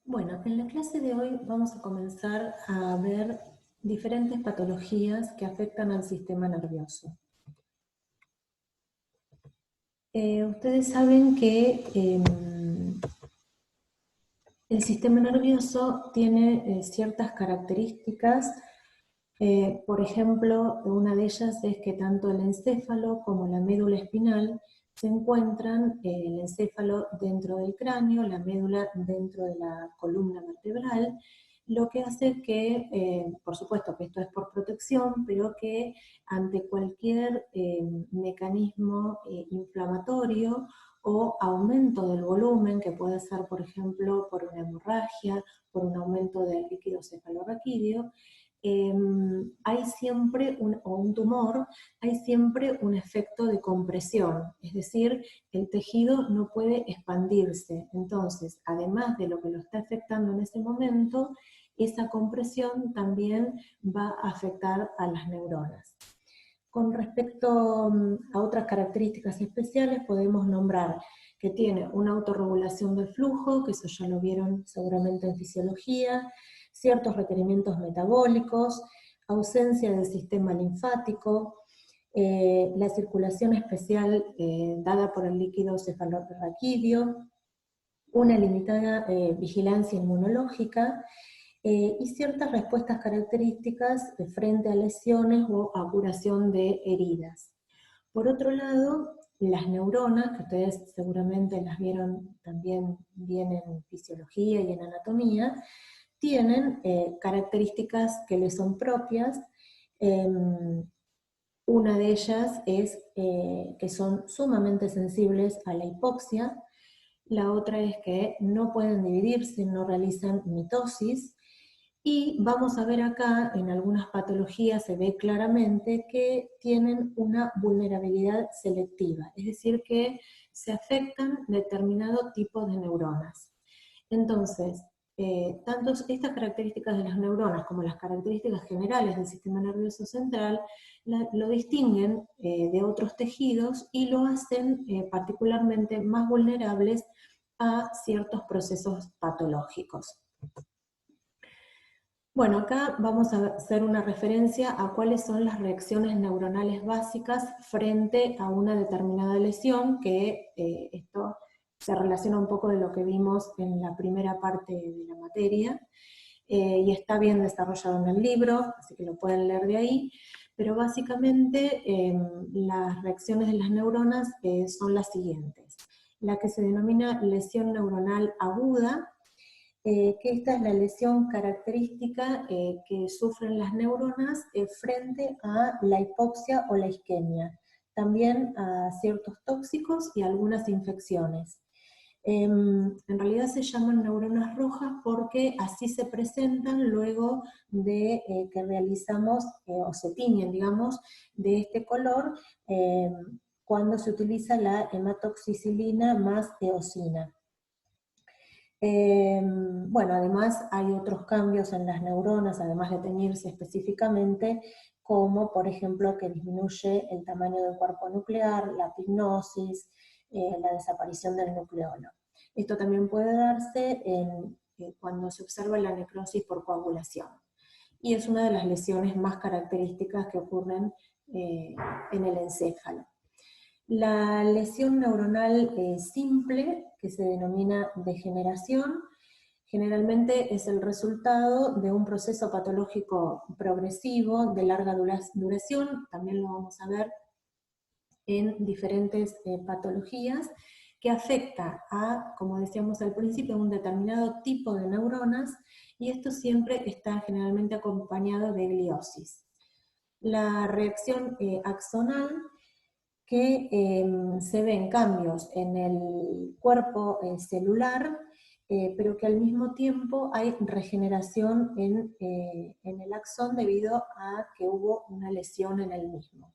Bueno, en la clase de hoy vamos a comenzar a ver diferentes patologías que afectan al sistema nervioso. Ustedes saben que el sistema nervioso tiene ciertas características. Por ejemplo, una de ellas es que tanto el encéfalo como la médula espinal se encuentran, el encéfalo dentro del cráneo, la médula dentro de la columna vertebral, lo que hace que, por supuesto que esto es por protección, pero que ante cualquier mecanismo inflamatorio o aumento del volumen, que puede ser, por ejemplo, por una hemorragia, por un aumento del líquido cefalorraquídeo, hay siempre o un tumor, hay siempre un efecto de compresión, es decir, el tejido no puede expandirse. Entonces, además de lo que lo está afectando en ese momento, esa compresión también va a afectar a las neuronas. Con respecto a otras características especiales, podemos nombrar que tiene una autorregulación del flujo, que eso ya lo vieron seguramente en fisiología, ciertos requerimientos metabólicos, ausencia del sistema linfático, la circulación especial dada por el líquido cefalorraquídeo, una limitada vigilancia inmunológica, y ciertas respuestas características frente a lesiones o a curación de heridas. Por otro lado, las neuronas, que ustedes seguramente las vieron también bien en fisiología y en anatomía, tienen características que les son propias. Una de ellas es que son sumamente sensibles a la hipoxia. La otra es que no pueden dividirse, no realizan mitosis. Y vamos a ver acá, en algunas patologías se ve claramente que tienen una vulnerabilidad selectiva, es decir, que se afectan determinado tipo de neuronas. Entonces, tanto estas características de las neuronas como las características generales del sistema nervioso central lo distinguen de otros tejidos y lo hacen particularmente más vulnerables a ciertos procesos patológicos. Bueno, acá vamos a hacer una referencia a cuáles son las reacciones neuronales básicas frente a una determinada lesión, que esto se relaciona un poco de lo que vimos en la primera parte de la materia, y está bien desarrollado en el libro, así que lo pueden leer de ahí, pero básicamente las reacciones de las neuronas son las siguientes. La que se denomina lesión neuronal aguda, que esta es la lesión característica que sufren las neuronas frente a la hipoxia o la isquemia, también a ciertos tóxicos y algunas infecciones. En realidad se llaman neuronas rojas porque así se presentan luego de que realizamos, o se tiñen, digamos, de este color, cuando se utiliza la hematoxicilina más eosina. Bueno, además hay otros cambios en las neuronas, además de teñirse específicamente, como por ejemplo que disminuye el tamaño del cuerpo nuclear, la pignosis, la desaparición del nucleolo. Esto también puede darse cuando se observa la necrosis por coagulación. Y es una de las lesiones más características que ocurren en el encéfalo. La lesión neuronal simple, que se denomina degeneración, generalmente es el resultado de un proceso patológico progresivo de larga duración, también lo vamos a ver en diferentes patologías, que afecta a, como decíamos al principio, un determinado tipo de neuronas, y esto siempre está generalmente acompañado de gliosis. La reacción axonal, que se ven cambios en el cuerpo celular, pero que al mismo tiempo hay regeneración en el axón debido a que hubo una lesión en el mismo.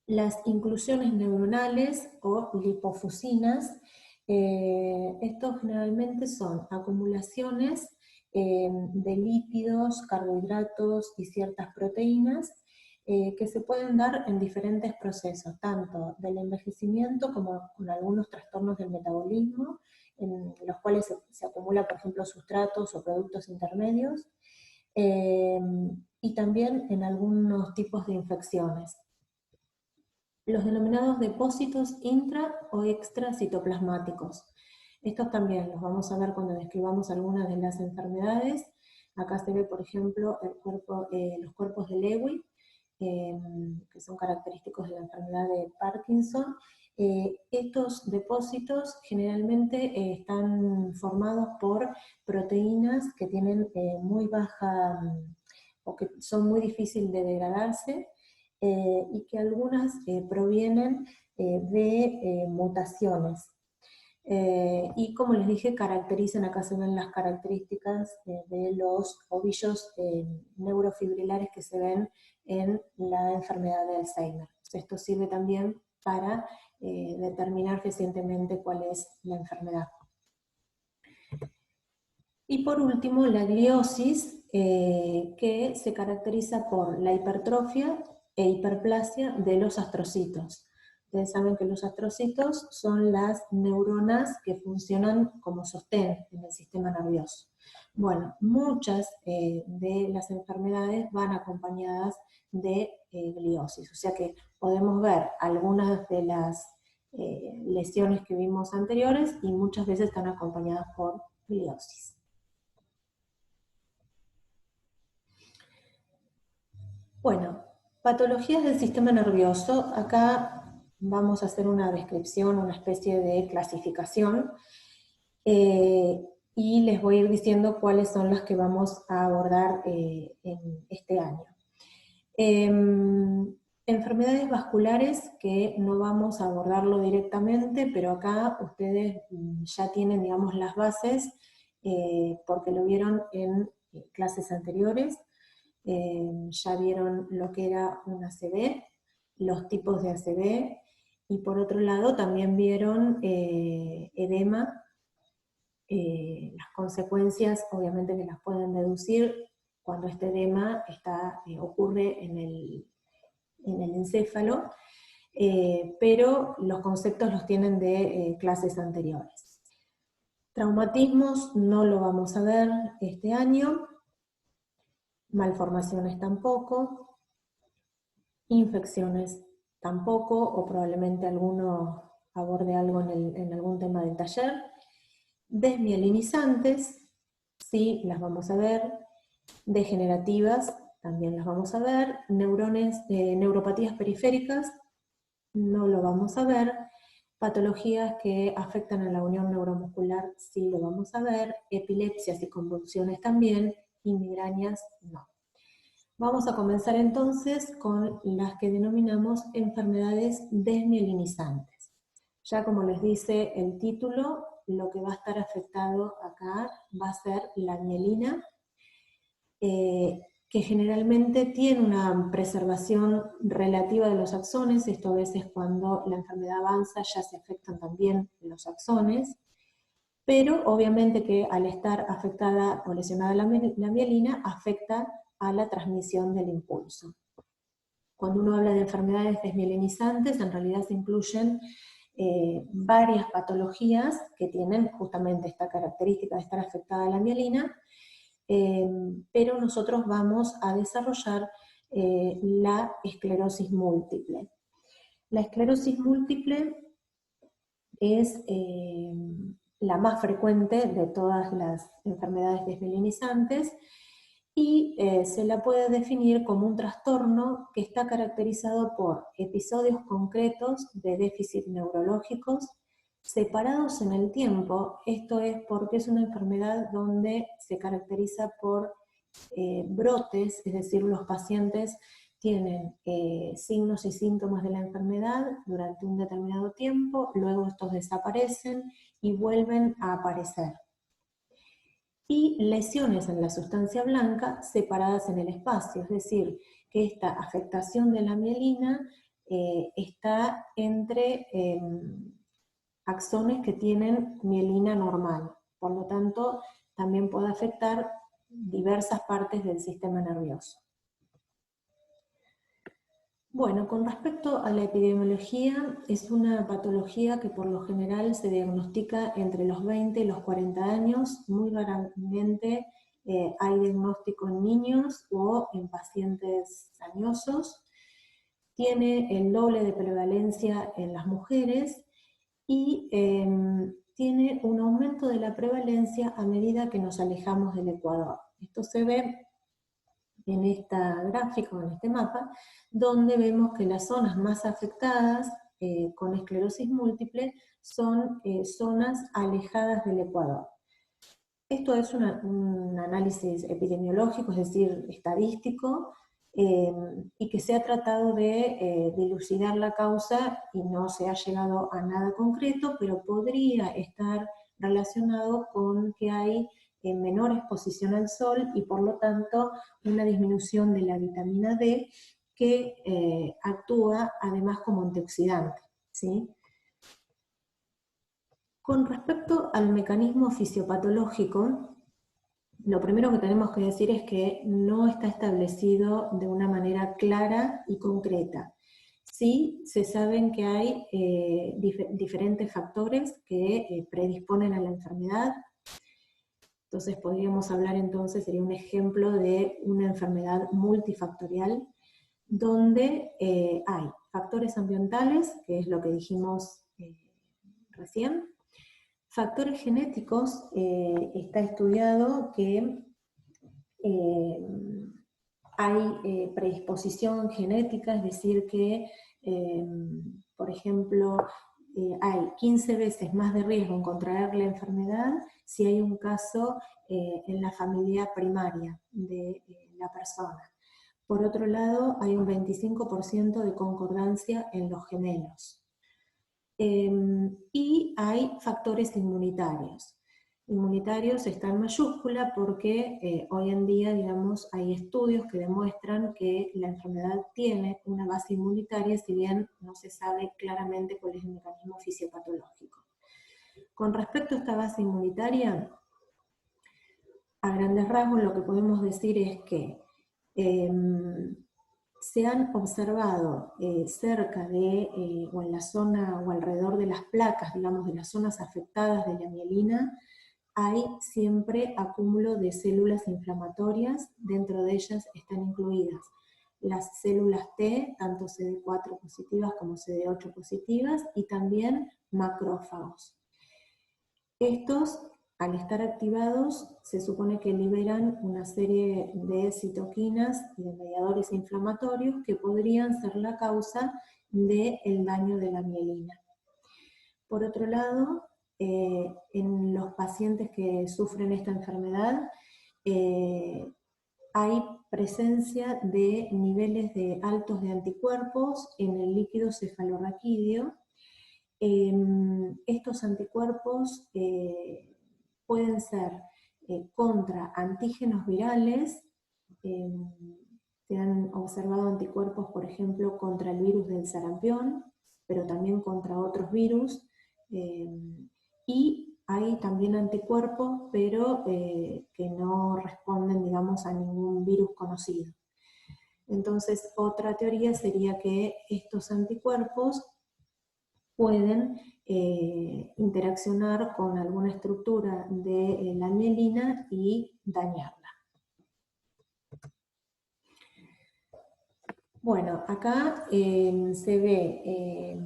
Las inclusiones neuronales o lipofusinas, estos generalmente son acumulaciones de lípidos, carbohidratos y ciertas proteínas que se pueden dar en diferentes procesos, tanto del envejecimiento como con algunos trastornos del metabolismo, en los cuales se acumula, por ejemplo, sustratos o productos intermedios, y también en algunos tipos de infecciones. Los denominados depósitos intra o extracitoplasmáticos. Estos también los vamos a ver cuando describamos algunas de las enfermedades. Acá se ve, por ejemplo, los cuerpos de Lewy, que son característicos de la enfermedad de Parkinson. Estos depósitos generalmente están formados por proteínas que tienen muy baja, o que son muy difíciles de degradarse, y que algunas provienen de mutaciones. Y como les dije, caracterizan, acá se ven las características de los ovillos neurofibrilares que se ven en la enfermedad de Alzheimer. Esto sirve también para determinar recientemente cuál es la enfermedad. Y por último, la gliosis, que se caracteriza por la hipertrofia e hiperplasia de los astrocitos. Ustedes saben que los astrocitos son las neuronas que funcionan como sostén en el sistema nervioso. Bueno, muchas de las enfermedades van acompañadas de gliosis, o sea que podemos ver algunas de las lesiones que vimos anteriores y muchas veces están acompañadas por gliosis. Bueno, patologías del sistema nervioso. Acá vamos a hacer una descripción, una especie de clasificación, y les voy a ir diciendo cuáles son las que vamos a abordar en este año. Enfermedades vasculares, que no vamos a abordarlo directamente, pero acá ustedes ya tienen, digamos, las bases, porque lo vieron en clases anteriores. Ya vieron lo que era un ACV, los tipos de ACV, y por otro lado también vieron edema, las consecuencias obviamente que las pueden deducir cuando este edema ocurre en el encéfalo, pero los conceptos los tienen de clases anteriores. Traumatismos no lo vamos a ver este año, malformaciones tampoco, infecciones tampoco, o probablemente alguno aborde algo en algún tema del taller. Desmielinizantes, sí, las vamos a ver. Degenerativas, también las vamos a ver. Neuropatías periféricas, no lo vamos a ver. Patologías que afectan a la unión neuromuscular, sí lo vamos a ver. Epilepsias y convulsiones también, y migrañas no. Vamos a comenzar entonces con las que denominamos enfermedades desmielinizantes. Ya como les dice el título, lo que va a estar afectado acá va a ser la mielina, que generalmente tiene una preservación relativa de los axones. Esto a veces cuando la enfermedad avanza ya se afectan también los axones, pero obviamente que al estar afectada o lesionada la mielina, afecta a la transmisión del impulso. Cuando uno habla de enfermedades desmielinizantes, en realidad se incluyen varias patologías que tienen justamente esta característica de estar afectada la mielina, pero nosotros vamos a desarrollar la esclerosis múltiple. La esclerosis múltiple es la más frecuente de todas las enfermedades desmielinizantes, y se la puede definir como un trastorno que está caracterizado por episodios concretos de déficit neurológicos separados en el tiempo. Esto es porque es una enfermedad donde se caracteriza por brotes, es decir, los pacientes tienen signos y síntomas de la enfermedad durante un determinado tiempo, luego estos desaparecen y vuelven a aparecer. Y lesiones en la sustancia blanca separadas en el espacio, es decir, que esta afectación de la mielina está entre axones que tienen mielina normal, por lo tanto también puede afectar diversas partes del sistema nervioso. Bueno, con respecto a la epidemiología, es una patología que por lo general se diagnostica entre los 20 y los 40 años. Muy raramente hay diagnóstico en niños o en pacientes añosos. Tiene el doble de prevalencia en las mujeres y tiene un aumento de la prevalencia a medida que nos alejamos del Ecuador. Esto se ve en esta gráfica, en este mapa, donde vemos que las zonas más afectadas con esclerosis múltiple son zonas alejadas del Ecuador. Esto es un análisis epidemiológico, es decir, estadístico, y que se ha tratado de dilucidar la causa y no se ha llegado a nada concreto, pero podría estar relacionado con que hay menor exposición al sol y por lo tanto una disminución de la vitamina D que actúa además como antioxidante, ¿sí? Con respecto al mecanismo fisiopatológico, lo primero que tenemos que decir es que no está establecido de una manera clara y concreta. Sí, se saben que hay diferentes factores que predisponen a la enfermedad. Entonces podríamos hablar entonces, sería un ejemplo de una enfermedad multifactorial, donde hay factores ambientales, que es lo que dijimos recién. Factores genéticos, está estudiado que hay predisposición genética, es decir que, por ejemplo, hay 15 veces más de riesgo en contraer la enfermedad si hay un caso en la familia primaria de la persona. Por otro lado, hay un 25% de concordancia en los gemelos. Y hay factores inmunitarios. Inmunitarios está en mayúscula porque hoy en día, digamos, hay estudios que demuestran que la enfermedad tiene una base inmunitaria, si bien no se sabe claramente cuál es el mecanismo fisiopatológico. Con respecto a esta base inmunitaria, a grandes rasgos lo que podemos decir es que se han observado cerca de, o en la zona o alrededor de las placas, digamos, de las zonas afectadas de la mielina, hay siempre acúmulo de células inflamatorias, dentro de ellas están incluidas las células T, tanto CD4 positivas como CD8 positivas, y también macrófagos. Estos, al estar activados, se supone que liberan una serie de citoquinas y de mediadores inflamatorios que podrían ser la causa del daño de la mielina. Por otro lado, en los pacientes que sufren esta enfermedad, hay presencia de niveles altos de anticuerpos en el líquido cefalorraquídeo. Estos anticuerpos pueden ser contra antígenos virales. Se han observado anticuerpos, por ejemplo, contra el virus del sarampión, pero también contra otros virus, y hay también anticuerpos, pero que no responden, digamos, a ningún virus conocido. Entonces, otra teoría sería que estos anticuerpos pueden interaccionar con alguna estructura de la mielina y dañarla. Bueno, acá se ve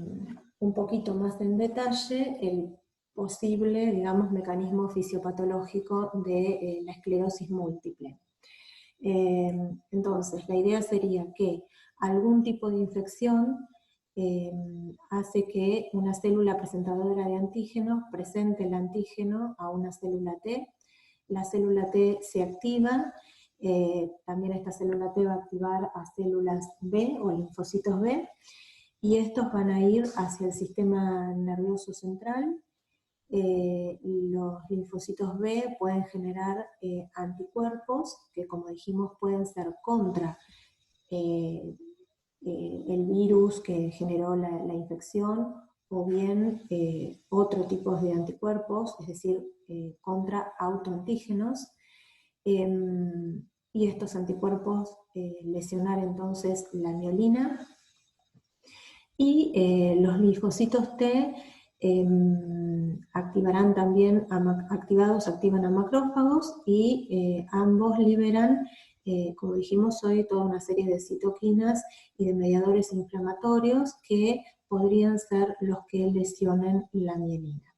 un poquito más en detalle el posible, digamos, mecanismo fisiopatológico de la esclerosis múltiple. Entonces, la idea sería que algún tipo de infección hace que una célula presentadora de antígenos presente el antígeno a una célula T. La célula T se activa, también esta célula T va a activar a células B o linfocitos B, y estos van a ir hacia el sistema nervioso central. Los linfocitos B pueden generar anticuerpos que, como dijimos, pueden ser contra el virus que generó la infección, o bien otro tipo de anticuerpos, es decir, contra autoantígenos, y estos anticuerpos lesionar entonces la mielina Y los linfocitos T activarán también, activan a macrófagos y ambos liberan, como dijimos hoy, toda una serie de citoquinas y de mediadores inflamatorios que podrían ser los que lesionen la mielina.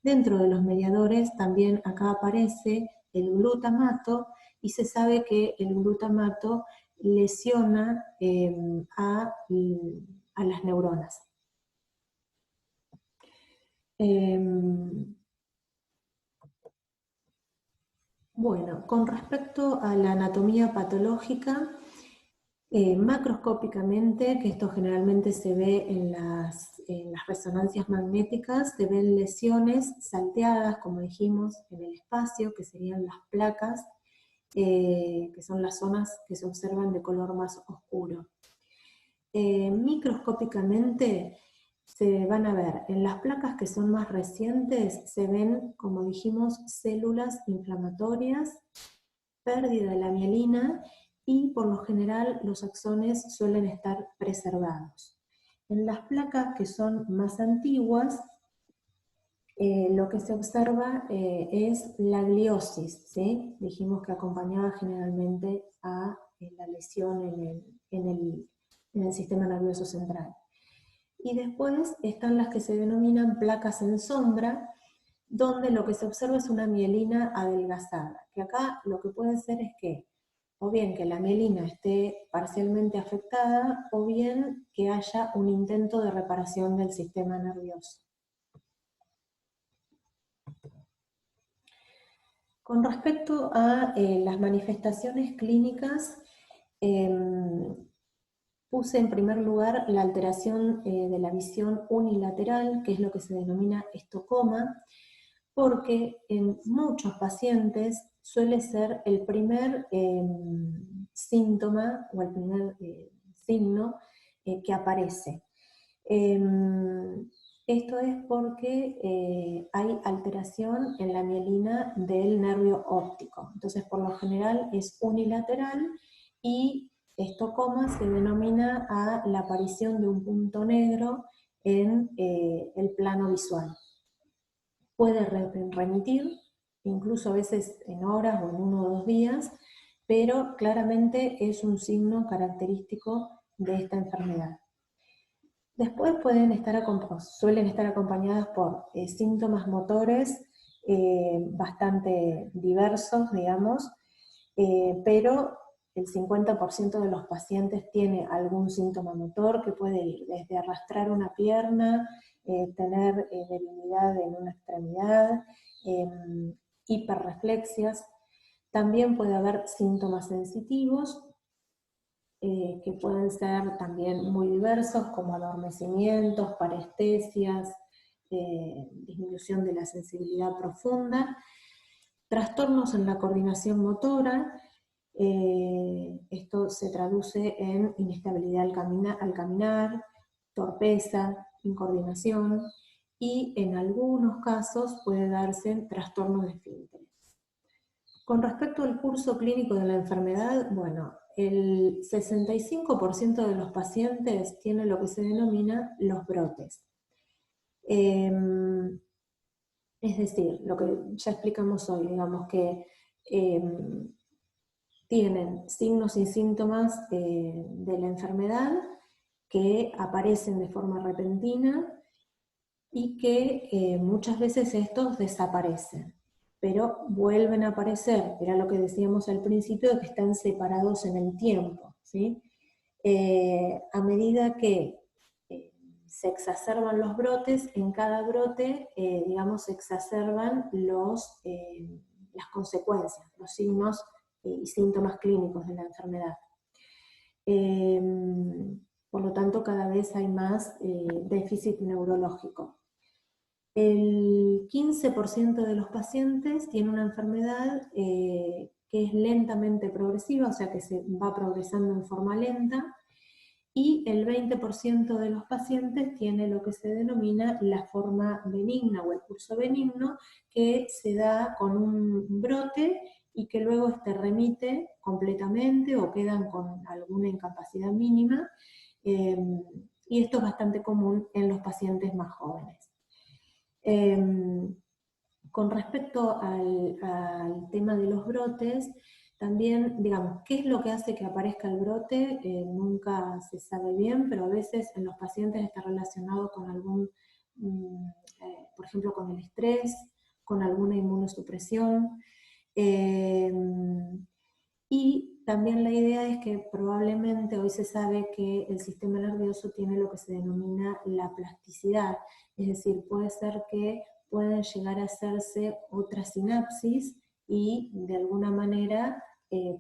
Dentro de los mediadores también acá aparece el glutamato y se sabe que el glutamato lesiona a las neuronas. Bueno, con respecto a la anatomía patológica, macroscópicamente, que esto generalmente se ve en las resonancias magnéticas, se ven lesiones salteadas, como dijimos, en el espacio, que serían las placas, que son las zonas que se observan de color más oscuro. Microscópicamente se van a ver, en las placas que son más recientes, se ven, como dijimos, células inflamatorias, pérdida de la mielina, y por lo general los axones suelen estar preservados. En las placas que son más antiguas, lo que se observa es la gliosis, ¿sí? Dijimos que acompañaba generalmente a la lesión en el sistema nervioso central. Y después están las que se denominan placas en sombra, donde lo que se observa es una mielina adelgazada, que acá lo que puede ser es que, o bien que la mielina esté parcialmente afectada, o bien que haya un intento de reparación del sistema nervioso. Con respecto a las manifestaciones clínicas, puse en primer lugar la alteración de la visión unilateral, que es lo que se denomina estocoma, porque en muchos pacientes suele ser el primer síntoma o el primer signo que aparece. Esto es porque hay alteración en la mielina del nervio óptico. Entonces, por lo general es unilateral, y estocoma se denomina a la aparición de un punto negro en el plano visual. Puede remitir, incluso a veces en horas o en 1 o 2 días, pero claramente es un signo característico de esta enfermedad. Después suelen estar acompañadas por síntomas motores bastante diversos, digamos, pero el 50% de los pacientes tiene algún síntoma motor que puede ir desde arrastrar una pierna, tener debilidad en una extremidad, hiperreflexias. También puede haber síntomas sensitivos, que pueden ser también muy diversos, como adormecimientos, parestesias, disminución de la sensibilidad profunda, trastornos en la coordinación motora. Esto se traduce en inestabilidad al caminar, torpeza, incoordinación, y en algunos casos puede darse trastornos de esfínteres. Con respecto al curso clínico de la enfermedad, bueno, el 65% de los pacientes tiene lo que se denomina los brotes. Es decir, lo que ya explicamos hoy, digamos que tienen signos y síntomas de la enfermedad que aparecen de forma repentina y que muchas veces estos desaparecen, pero vuelven a aparecer. Era lo que decíamos al principio, de que están separados en el tiempo, ¿sí? A medida que se exacerban los brotes, en cada brote, digamos, se exacerban las consecuencias, los signos y síntomas clínicos de la enfermedad. Por lo tanto, cada vez hay más déficit neurológico. El 15% de los pacientes tiene una enfermedad que es lentamente progresiva, o sea que se va progresando en forma lenta, y el 20% de los pacientes tiene lo que se denomina la forma benigna o el curso benigno, que se da con un brote y que luego remite completamente o quedan con alguna incapacidad mínima, y esto es bastante común en los pacientes más jóvenes. Con respecto al tema de los brotes, también, digamos, ¿qué es lo que hace que aparezca el brote? Nunca se sabe bien, pero a veces en los pacientes está relacionado con algún, por ejemplo, con el estrés, con alguna inmunosupresión. Y también la idea es que probablemente hoy se sabe que el sistema nervioso tiene lo que se denomina la plasticidad, es decir, puede ser que pueden llegar a hacerse otras sinapsis y de alguna manera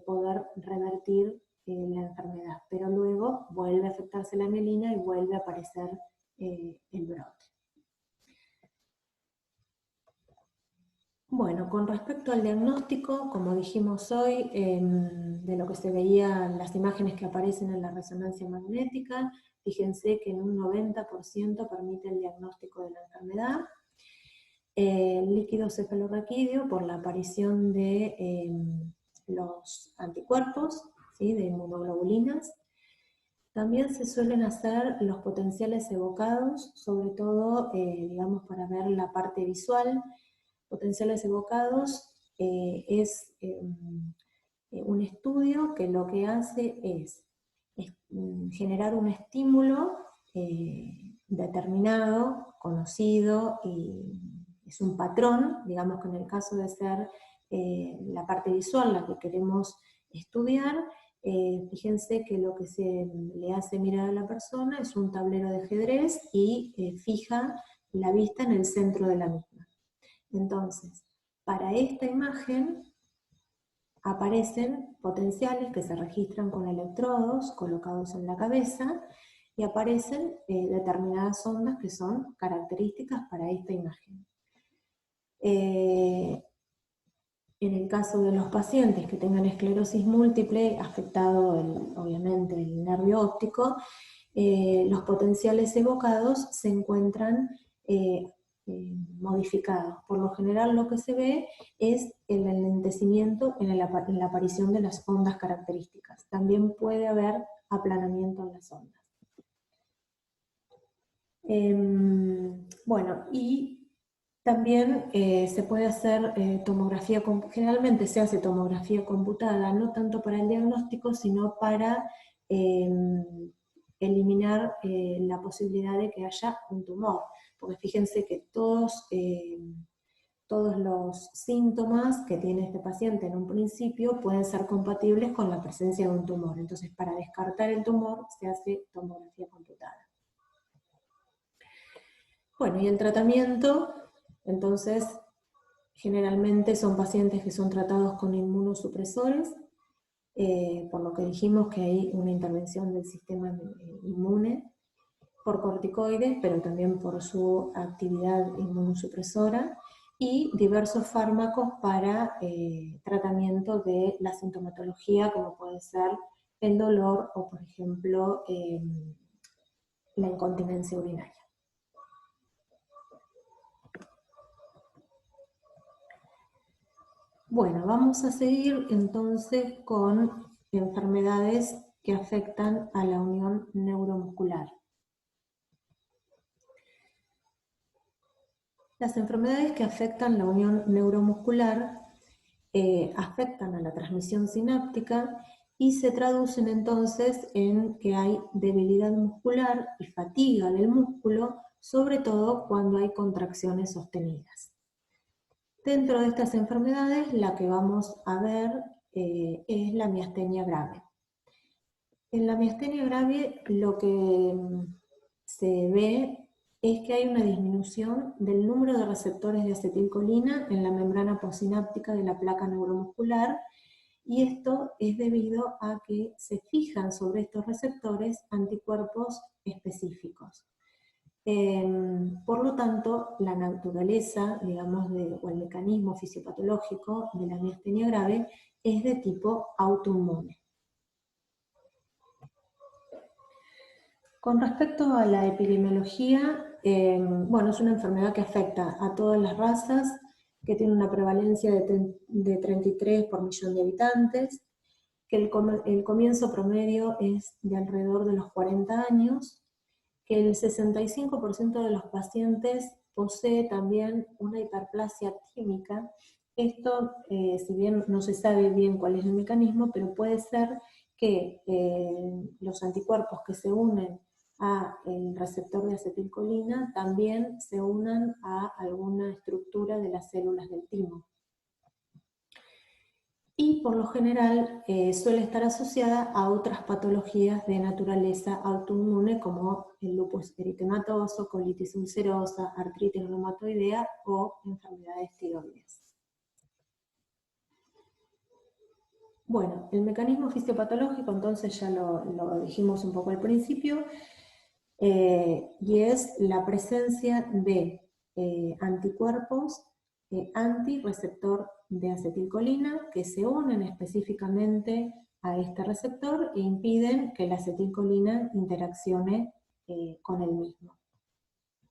poder revertir la enfermedad, pero luego vuelve a afectarse la mielina y vuelve a aparecer el brote. Bueno, con respecto al diagnóstico, como dijimos hoy, de lo que se veía en las imágenes que aparecen en la resonancia magnética, fíjense que en un 90% permite el diagnóstico de la enfermedad. El líquido cefalorraquídeo por la aparición de los anticuerpos, ¿sí?, de inmunoglobulinas. También se suelen hacer los potenciales evocados, sobre todo, digamos, para ver la parte visual. Potenciales evocados es un estudio que lo que hace es generar un estímulo determinado, conocido, y es un patrón, digamos que en el caso de ser la parte visual la que queremos estudiar, fíjense que lo que se le hace mirar a la persona es un tablero de ajedrez y fija la vista en el centro de la misma. Entonces, para esta imagen aparecen potenciales que se registran con electrodos colocados en la cabeza y aparecen determinadas ondas que son características para esta imagen. En el caso de los pacientes que tengan esclerosis múltiple, afectado obviamente el nervio óptico, los potenciales evocados se encuentran modificados. Por lo general lo que se ve es el enlentecimiento en la aparición de las ondas características. También puede haber aplanamiento en las ondas. Bueno, y también se puede hacer tomografía, generalmente se hace tomografía computada, no tanto para el diagnóstico, sino para eliminar la posibilidad de que haya un tumor. Porque fíjense que todos los síntomas que tiene este paciente en un principio pueden ser compatibles con la presencia de un tumor. Entonces, para descartar el tumor se hace tomografía computada. Bueno, y el tratamiento, entonces, generalmente son pacientes que son tratados con inmunosupresores, por lo que dijimos que hay una intervención del sistema inmune, por corticoides, pero también por su actividad inmunosupresora, y diversos fármacos para tratamiento de la sintomatología, como puede ser el dolor o, por ejemplo, la incontinencia urinaria. Bueno, vamos a seguir entonces con enfermedades que afectan a la unión neuromuscular. Las enfermedades que afectan la unión neuromuscular afectan a la transmisión sináptica y se traducen entonces en que hay debilidad muscular y fatiga del músculo, sobre todo cuando hay contracciones sostenidas. Dentro de estas enfermedades, la que vamos a ver es la miastenia grave. En la miastenia grave lo que se ve es que hay una disminución del número de receptores de acetilcolina en la membrana postsináptica de la placa neuromuscular, y esto es debido a que se fijan sobre estos receptores anticuerpos específicos. Por lo tanto, la naturaleza, digamos, o el mecanismo fisiopatológico de la miastenia grave es de tipo autoinmune. Con respecto a la epidemiología, bueno, es una enfermedad que afecta a todas las razas, que tiene una prevalencia de 33 por millón de habitantes, que el comienzo promedio es de alrededor de los 40 años, el 65% de los pacientes posee también una hiperplasia tímica. Esto, si bien no se sabe bien cuál es el mecanismo, pero puede ser que los anticuerpos que se unen al receptor de acetilcolina también se unan a alguna estructura de las células del timo. Y por lo general suele estar asociada a otras patologías de naturaleza autoinmune como el lupus eritematoso, colitis ulcerosa, artritis reumatoidea o enfermedades tiroideas. Bueno, el mecanismo fisiopatológico entonces ya lo dijimos un poco al principio, y es la presencia de anticuerpos antirreceptor de acetilcolina que se unen específicamente a este receptor e impiden que la acetilcolina interaccione con el mismo.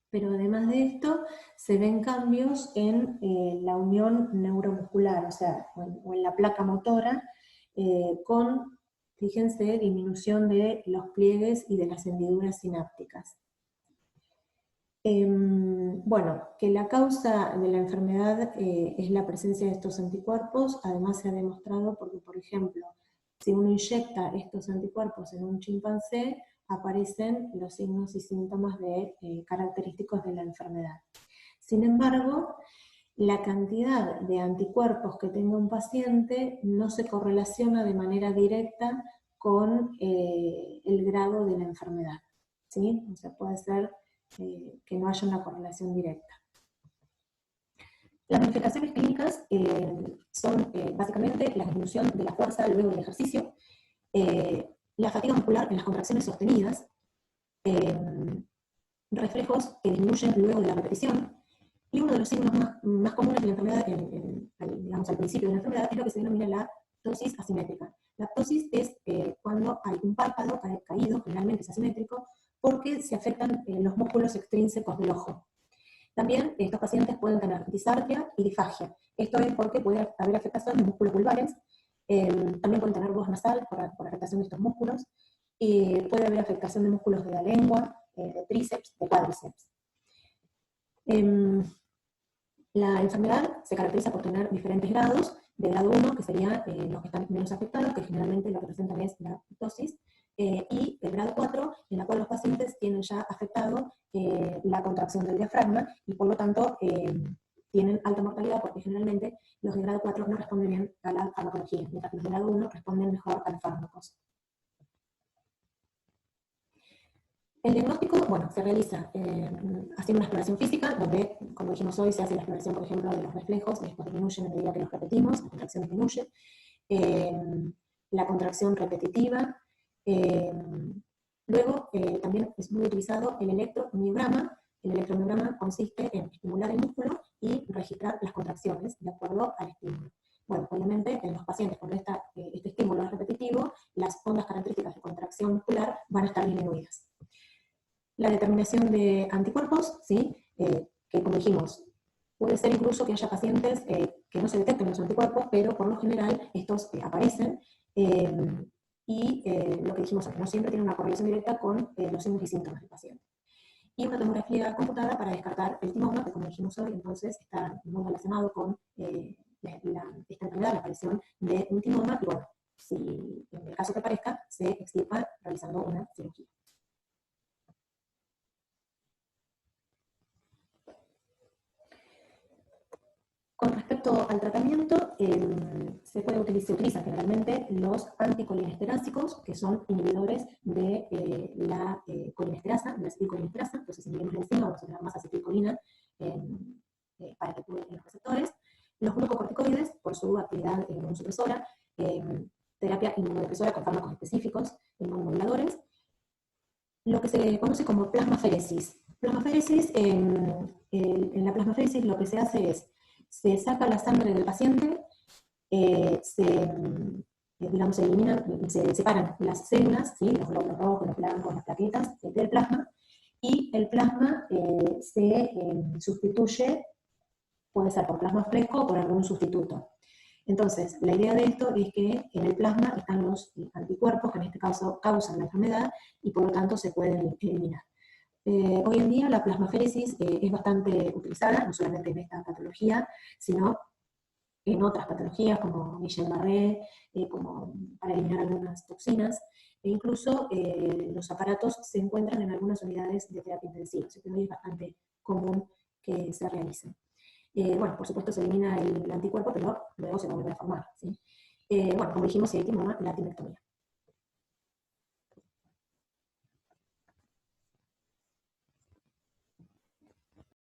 Pero además de esto, se ven cambios en la unión neuromuscular, o sea, o en la placa motora, con, fíjense, disminución de los pliegues y de las hendiduras sinápticas. Bueno, que la causa de la enfermedad es la presencia de estos anticuerpos, además se ha demostrado porque, por ejemplo, si uno inyecta estos anticuerpos en un chimpancé, aparecen los signos y síntomas característicos de la enfermedad. Sin embargo, la cantidad de anticuerpos que tenga un paciente no se correlaciona de manera directa con el grado de la enfermedad, ¿sí? O sea, puede ser que no haya una correlación directa. Las manifestaciones clínicas son básicamente la disminución de la fuerza luego del ejercicio, la fatiga muscular en las contracciones sostenidas, reflejos que disminuyen luego de la repetición, y uno de los signos más comunes de la enfermedad, digamos al principio de la enfermedad, es lo que se denomina la ptosis asimétrica. La ptosis es cuando hay un párpado caído, generalmente es asimétrico, porque se afectan los músculos extrínsecos del ojo. También estos pacientes pueden tener disartria y disfagia. Esto es porque puede haber afectación de músculos vulvares, también pueden tener voz nasal por afectación de estos músculos, puede haber afectación de músculos de la lengua, de tríceps, de cuádriceps. La enfermedad se caracteriza por tener diferentes grados, de grado 1, que serían los que están menos afectados, que generalmente lo que presentan es la ptosis, y el grado 4, en la cual los pacientes tienen ya afectado la contracción del diafragma, y por lo tanto tienen alta mortalidad, porque generalmente los de grado 4 no responden bien a la farmacología, mientras que los de grado 1 responden mejor a los fármacos. El diagnóstico, bueno, se realiza haciendo una exploración física, donde, como dijimos hoy, se hace la exploración, por ejemplo, de los reflejos, estos disminuyen a medida que los repetimos, la contracción disminuye, la contracción repetitiva, luego también es muy utilizado el electromiograma. El electromiograma consiste en estimular el músculo y registrar las contracciones de acuerdo al estímulo. Bueno, obviamente en los pacientes cuando este estímulo es repetitivo, las ondas características de contracción muscular van a estar disminuidas. La determinación de anticuerpos, ¿sí? Que como dijimos, puede ser incluso que haya pacientes que no se detecten los anticuerpos, pero por lo general estos aparecen, y lo que dijimos, no siempre tiene una correlación directa con los signos y síntomas del paciente. Y una tomografía computada para descartar el timoma, que como dijimos hoy, entonces está muy relacionado con esta enfermedad, la aparición de un timoma, y bueno, si en el caso que aparezca, se extirpa realizando una cirugía. Con respecto al tratamiento, se utilizan generalmente los anticolinesterásicos, que son inhibidores de la colinesterasa, de la acetilcolinesterasa. Entonces, si inhibimos la enzima, vamos a tener más acetilcolina para que actúen en los receptores. Los glucocorticoides, por su actividad inmunosupresora, terapia inmunodepresora con fármacos específicos, inmunomoduladores. Lo que se conoce como plasmaféresis. En la plasmaféresis lo que se hace es se saca la sangre del paciente, digamos, se eliminan, se separan las células, ¿sí? Los glóbulos rojos, los blancos, las plaquetas del plasma, y el plasma se sustituye, puede ser por plasma fresco o por algún sustituto. Entonces, la idea de esto es que en el plasma están los anticuerpos, que en este caso causan la enfermedad, y por lo tanto se pueden eliminar. Hoy en día la plasmaféresis es bastante utilizada, no solamente en esta patología, sino en otras patologías como Guillain-Barré, como para eliminar algunas toxinas, e incluso los aparatos se encuentran en algunas unidades de terapia intensiva, así que hoy es bastante común que se realicen. Bueno, por supuesto se elimina el anticuerpo, pero luego se va a volver a formar, ¿sí? Bueno, como dijimos, se último, la timectomía.